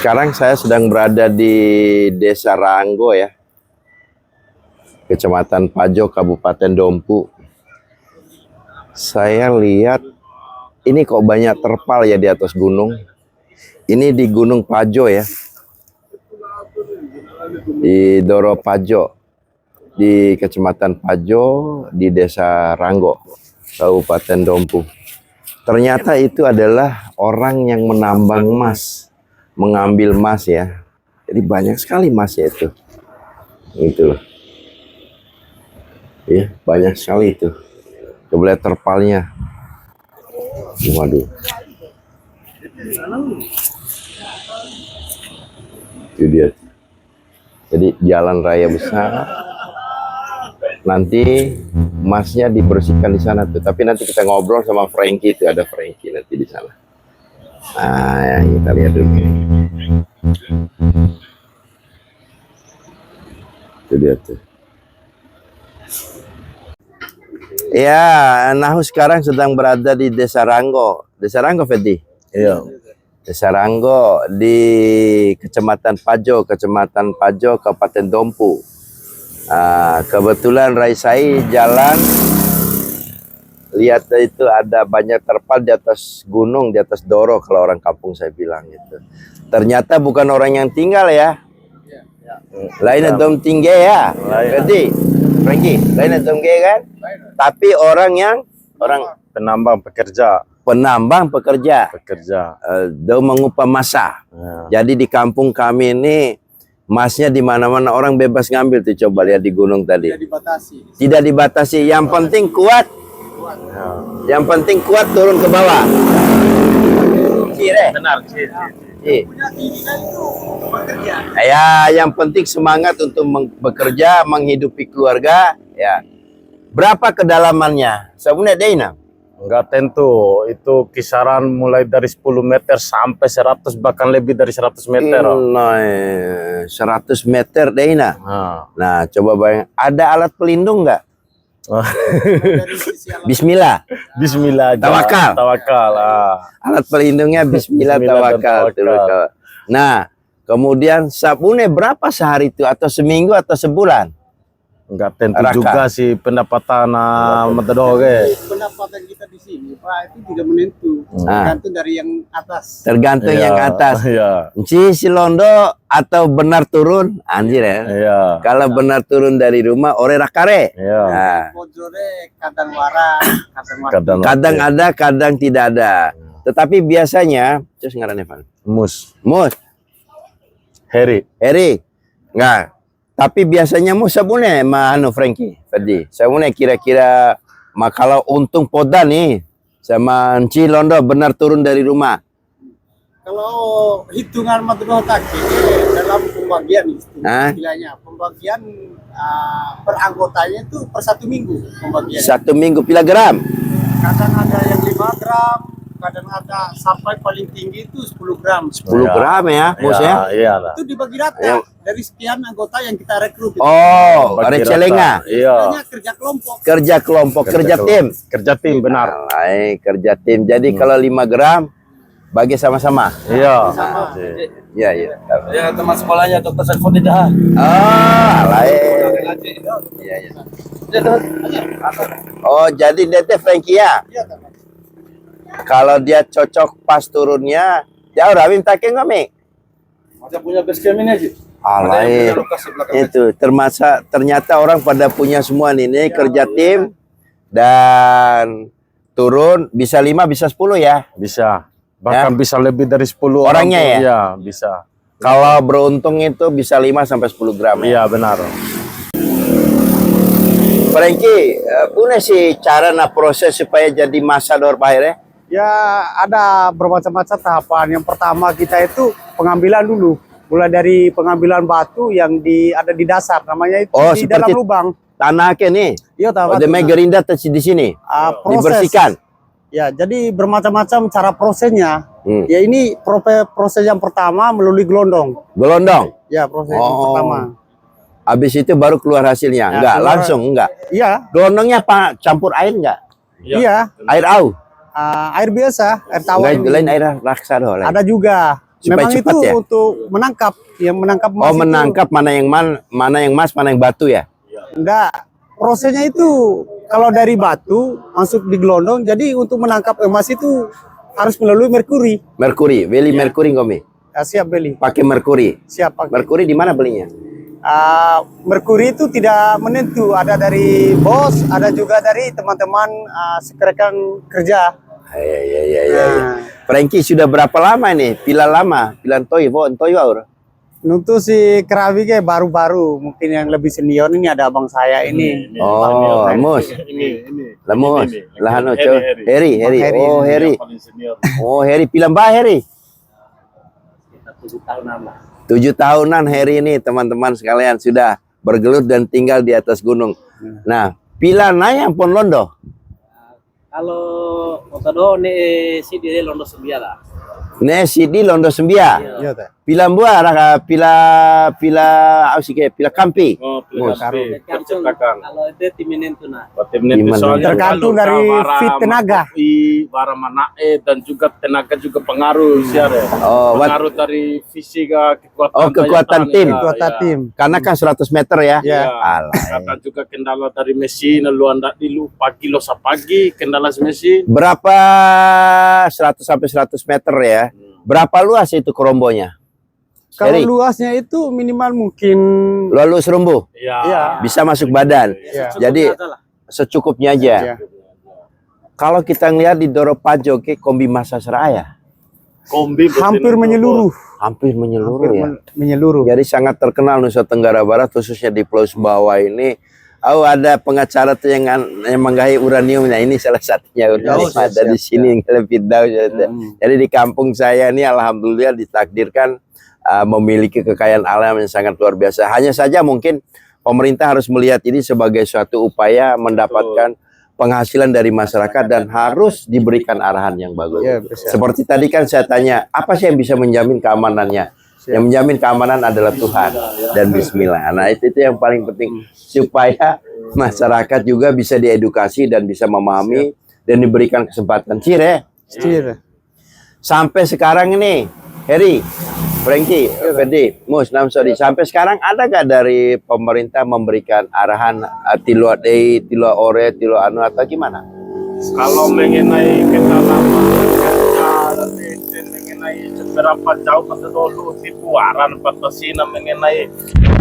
Sekarang saya sedang berada di Desa Ranggo ya, Kecamatan Pajo, Kabupaten Dompu. Saya lihat ini kok banyak terpal ya di atas gunung. Ini di Gunung Pajo ya, di Doro Pajo, di Kecamatan Pajo, di Desa Ranggo, Kabupaten Dompu. Ternyata itu adalah orang yang menambang emas, mengambil emas ya. Jadi banyak sekali emas ya itu. Itu loh. Ya, banyak sekali itu. Coba lihat terpalnya. Waduh. Itu dia. Jadi jalan raya besar. Nanti emasnya dibersihkan di sana tuh. Tapi nanti kita ngobrol sama Frankie itu, ada Frankie nanti di sana. Nah, ya, kita lihat dulu. Itu dia tuh. Ya, Nahu sekarang sedang berada di Desa Ranggo. Desa Ranggo, Fedi? Iya. Desa Ranggo di Kecamatan Pajo, Kabupaten Dompu. Kebetulan Raisai jalan, lihat itu ada banyak terpal di atas gunung, di atas Doro kalau orang kampung saya bilang gitu. Ternyata bukan orang yang tinggal ya. Lain dom tinggi ya. Jadi, Frankie, lain dom tinggi kan? Tapi orang penambang pekerja. Penambang pekerja. Do mengupah masa. Ya. Jadi di kampung kami ini emasnya di mana-mana orang bebas ngambil tuh, coba lihat di gunung tadi. Tidak dibatasi. Yang penting kuat. Ya. Yang penting kuat turun ke bawah. Cire. Benar, ya, yang penting semangat untuk bekerja, menghidupi keluarga, ya. Berapa kedalamannya? Sebenarnya Deina? Enggak tentu, itu kisaran mulai dari 10 meter sampai 100, bahkan lebih dari 100 meter. 100 meter Deina. Nah, coba bayang, ada alat pelindung nggak? Bismillah. Bismillah. Tawakal. Alat pelindungnya Bismillah, tawakal. Nah, kemudian sabunnya berapa sehari itu, atau seminggu atau sebulan? Enggak tentu juga sih pendapatan metode. Pendapatan kita di sini Pak itu tidak menentu, tergantung dari yang atas. Tergantung yang atas. Iya. Si Londo atau benar turun, anjir ya. Iya. Kalau benar turun dari rumah ore rakare. Iya. Nah. Kadang ada, kadang tidak ada. Tetapi biasanya, terus ngarannya Pak. Mus. Heri. Enggak. Tapi biasanya mau sabune Frankie tadi. Sabune kira-kira kalau untung poda nih sama Enci Londo benar turun dari rumah. Kalau hitungan materi taki dalam pembagian istilahnya, pembagian per anggotanya itu per 1 minggu pembagian. 1 minggu pila gram? Kadang ada yang 5 gram, kadang ada sampai paling tinggi itu 10 gram. 10 gram ya, bosnya? Iya. Itu dibagi rata dari sekian anggota yang kita rekrut. Oh, Recelenga. Iya. Kerja kelompok, kerja tim. Kerja tim, benar. Kerja tim. Jadi kalau 5 gram bagi sama-sama. Iya. Iya. Ya, teman sekolahnya Dr. Saiful dah. Iya. Oh, jadi dia Frankie ya? Iya, kalau dia cocok pas turunnya, ya udah minta ke ngami. Masa punya base camp ini aja. Itu ternyata orang pada punya semua nih kerja tim dan turun bisa 5 bisa 10 ya. Bisa. Bahkan bisa lebih dari 10 orangnya ya? Iya, bisa. Kalau beruntung itu bisa 5 sampai 10 gram. Iya, benar. Frankie, punya sih cara proses supaya jadi masa dor bahir. Ya ada bermacam-macam tahapan. Yang pertama kita itu pengambilan dulu. Mulai dari pengambilan batu yang ada di dasar, namanya itu di dalam lubang. Tanah ke nih? Iya, tanah. Gerinda di sini. Dibersihkan. Ya, jadi bermacam-macam cara prosesnya. Ya ini proses yang pertama melalui gelondong. Ya, proses yang pertama. Habis itu baru keluar hasilnya. Ya, enggak, langsung enggak. Iya. Gelondongnya Pak campur air enggak? Iya. Air au. Air biasa, air tawar. Lain air raksa doh. Ada juga. Memang cepat itu ya. untuk menangkap, yang menangkap emas Oh, itu. menangkap mana yang emas, mana yang batu ya. Enggak, prosesnya itu kalau dari batu masuk di gelondong, jadi untuk menangkap emas itu harus melalui merkuri. Merkuri, beli merkuri ngomi. Siap beli, Pakai merkuri. siap pakai. Merkuri di mana belinya? Merkuri itu tidak menentu, ada dari bos, ada juga dari teman-teman rekan kerja. Ya. Frankie sudah berapa lama nih? Pila lama, pilan toy, aur. Untuk si Kerawi kayak baru-baru, mungkin yang lebih senior ini ada abang saya ini. Oh, Mus. Ini. Lemus. Lahano, Heri. Heri. Heri. Oh, Heri. Paling senior. Oh, Heri pilan bah Heri. 7 tahunan lah. 7 tahunan Heri ini teman-teman sekalian sudah bergelut dan tinggal di atas gunung. Nah, pila nayang pon londo. Kalau Otado ne si di Londo Sembiala. Ne sidi londo sembia. Iya, Teh. Pila mbua raka pila ausike pila kampi. Oh, Mus. percetakan. Kalau itu timinin tuh nah. Gimana? Tergantung dari fit tenaga. Bara manae dan juga tenaga juga pengaruh siare. Oh, Pengaruh dari fisika, kekuatan. Oh, kekuatan daya tim. tahan, Kekuatan ya. tim. Karena kan 100 meter ya. Ya. Alah. Kata juga kendala dari mesin, lu anda dilu pagi lo sapagi kendala si mesin. Berapa 100 sampai 100 meter ya? Berapa luas itu kerombonya? Kalau Heri, luasnya itu minimal mungkin lalu serumbu Ya. bisa masuk badan. ya. Jadi secukupnya aja. Ya. Kalau kita ngelihat di Doropajo ke kombi masa seraya, Kombi Hampir menyeluruh. hampir menyeluruh Hampir ya. menyeluruh. Jadi sangat terkenal Nusa Tenggara Barat khususnya di Pulau Sumbawa ini. Oh, ada pengacara tuh yang menggahi uraniumnya, ini salah satunya uranium siap, ada di sini lebih tahu. Jadi di kampung saya ini alhamdulillah ditakdirkan memiliki kekayaan alam yang sangat luar biasa. Hanya saja mungkin pemerintah harus melihat ini sebagai suatu upaya mendapatkan penghasilan dari masyarakat dan harus diberikan arahan yang bagus. Ya, bisa. Seperti tadi kan saya tanya, apa sih yang bisa menjamin keamanannya? Yang menjamin keamanan adalah Tuhan dan Bismillah. Nah itu yang paling penting supaya masyarakat juga bisa diedukasi dan bisa memahami dan diberikan kesempatan. Cire, Cire. sampai sekarang ini, Heri, Frankie, Ferdi, Mus, sorry, sampai sekarang ada gak dari pemerintah memberikan arahan tilo dei, tilo ore, tilo anu atau gimana? Kalau mengenai kedalaman dan mengenai seberapa jauh pada dulu tipuaran batasina mengenai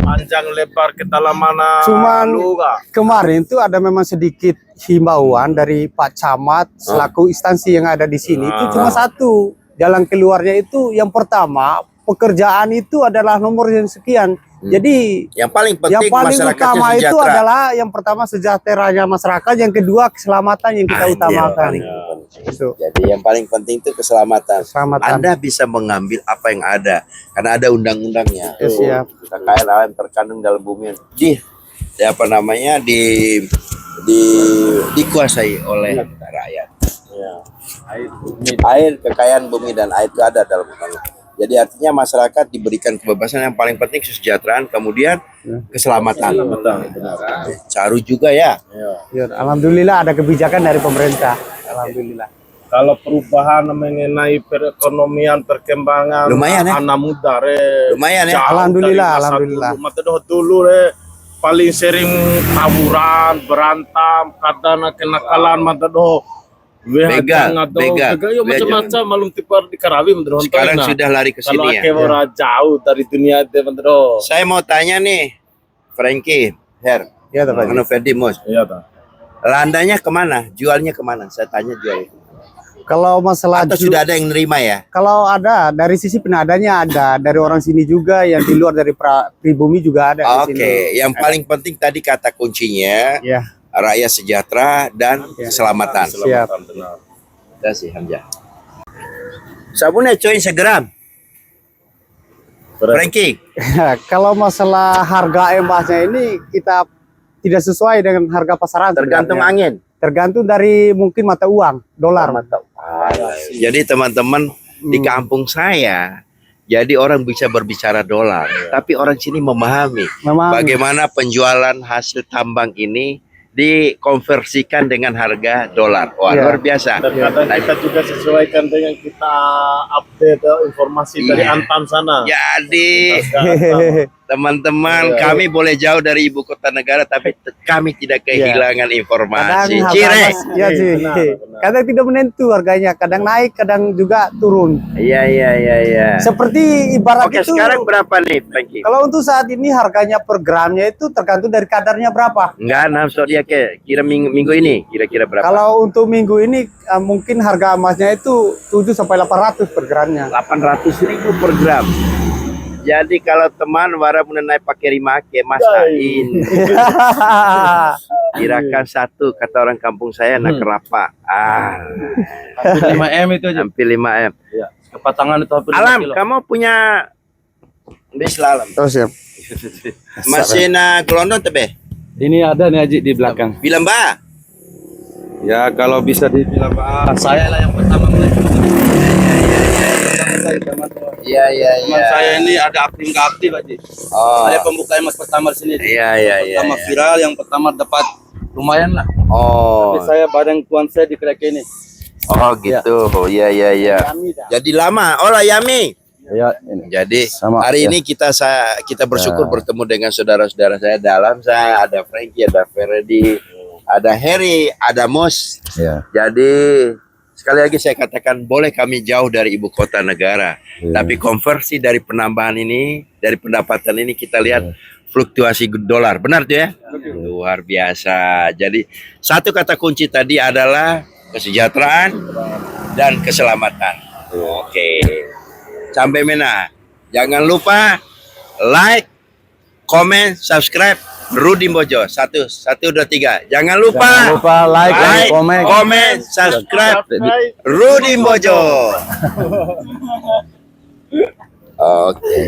panjang lebar kedalaman Cuman luga. kemarin tuh ada memang sedikit himbauan dari Pak Camat selaku instansi yang ada di sini itu cuma satu. Jalan keluarnya itu yang pertama, pekerjaan itu adalah nomor yang sekian. Jadi Yang paling penting yang paling masyarakatnya utama itu sejahtera. adalah yang pertama sejahteranya masyarakat, yang kedua keselamatan yang kita Anjir, utamakan. paling penting. Itu. Jadi yang paling penting itu keselamatan. Keselamatan. Anda bisa mengambil apa yang ada karena ada undang-undangnya. Ya, siap. Kekayaan alam terkandung dalam bumi apa namanya dikuasai oleh rakyat. Air, kekayaan bumi dan air itu ada dalam undang-undang. Jadi artinya masyarakat diberikan kebebasan, yang paling penting kesejahteraan, kemudian keselamatan. Caru juga ya. Ya, alhamdulillah ada kebijakan dari pemerintah. Alhamdulillah. Kalau perubahan mengenai perekonomian, perkembangan Lumayan, ya? anak muda Lumayan ya. jauh Alhamdulillah, dari masa alhamdulillah. dulu. Mata dulu paling sering tawuran, berantem, kadang kenakalan mata Begal. yo macam-macam malum tipar di Karawi menurut Sekarang sudah lari ke kalau sini ya. ora jauh dari dunia itu menurut. Saya mau tanya nih, Frankie, Her, Ya, Pak. Anu Ferdi, Mus. Iya ta. Landanya kemana? Jualnya kemana? Saya tanya jualnya. Kalau masalah Atau sudah ada yang nerima ya? kalau ada dari sisi penadanya ada, dari orang sini juga, yang di luar dari pribumi juga ada di sini. Oke, yang paling penting tadi kata kuncinya Ya, rakyat sejahtera dan keselamatan. siap. Benar. Udah sih Hamzah. Sabunnya coy segram. Frankie, Kalau masalah harga emasnya ini kita tidak sesuai dengan harga pasaran. tergantung sebenarnya. angin. Tergantung dari mungkin mata uang, dolar. Jadi teman-teman di kampung saya, jadi orang bisa berbicara dolar, tapi orang sini memahami Memang bagaimana penjualan hasil tambang ini dikonversikan dengan harga dolar. Wah, Iya. luar biasa. Dan kadang kita juga sesuaikan dengan kita update informasi dari Iya. Antam sana. Jadi teman-teman, Iya. kami boleh jauh dari ibu kota negara, tapi kami tidak kehilangan informasi. Kadang Cire. ya sih. Benar, benar. Kadang tidak menentu harganya, kadang naik, kadang juga turun. Iya. Seperti ibarat Oke, itu. sekarang berapa nih, Frankie? Kalau untuk saat ini harganya per gramnya itu tergantung dari kadarnya berapa. Enggak, maksud dia kira minggu ini kira-kira berapa? Kalau untuk minggu ini mungkin harga emasnya itu 7 sampai 800 per gramnya. 800.000 per gram. Jadi kalau teman warna mengenai pakai rimake masain. Kirakan satu kata orang kampung saya nak kerapa. Hampir 5 M itu aja. Hampir 5 M. Ya. Kepatangan itu hampir 5 Alam, kilo. kamu punya bis lalam. Oh siap. Masih na kelondon tebe? Ini ada nih Haji di belakang. Bilang ba? Ya kalau bisa dibilang saya lah yang pertama mulai. Iya. Teman saya ini ada aktif nggak aktif Haji. Oh. Saya pembuka emas pertama di sini. Iya. Pertama viral, yang pertama dapat lumayan lah. Oh. Tapi saya bareng tuan saya di Krek ini. Oh gitu. Iya. Jadi lama. Oh lah Yami. Ya ini. Jadi Sama, hari ya. ini kita bersyukur bertemu dengan saudara-saudara saya dalam. Saya ada Frankie, ada Ferdi, ada Harry, ada Mus. Ya. Jadi sekali lagi saya katakan boleh kami jauh dari ibu kota negara, tapi konversi dari penambahan ini, dari pendapatan ini kita lihat fluktuasi dolar, benar tuh ya? Luar biasa. Jadi satu kata kunci tadi adalah kesejahteraan dan keselamatan. Oke. Sampai mana? Jangan lupa like, komen, subscribe Rudi Mbojo. 1, 2, 3. Jangan lupa. Jangan lupa like, dan komen, subscribe Rudi Mbojo. Oke.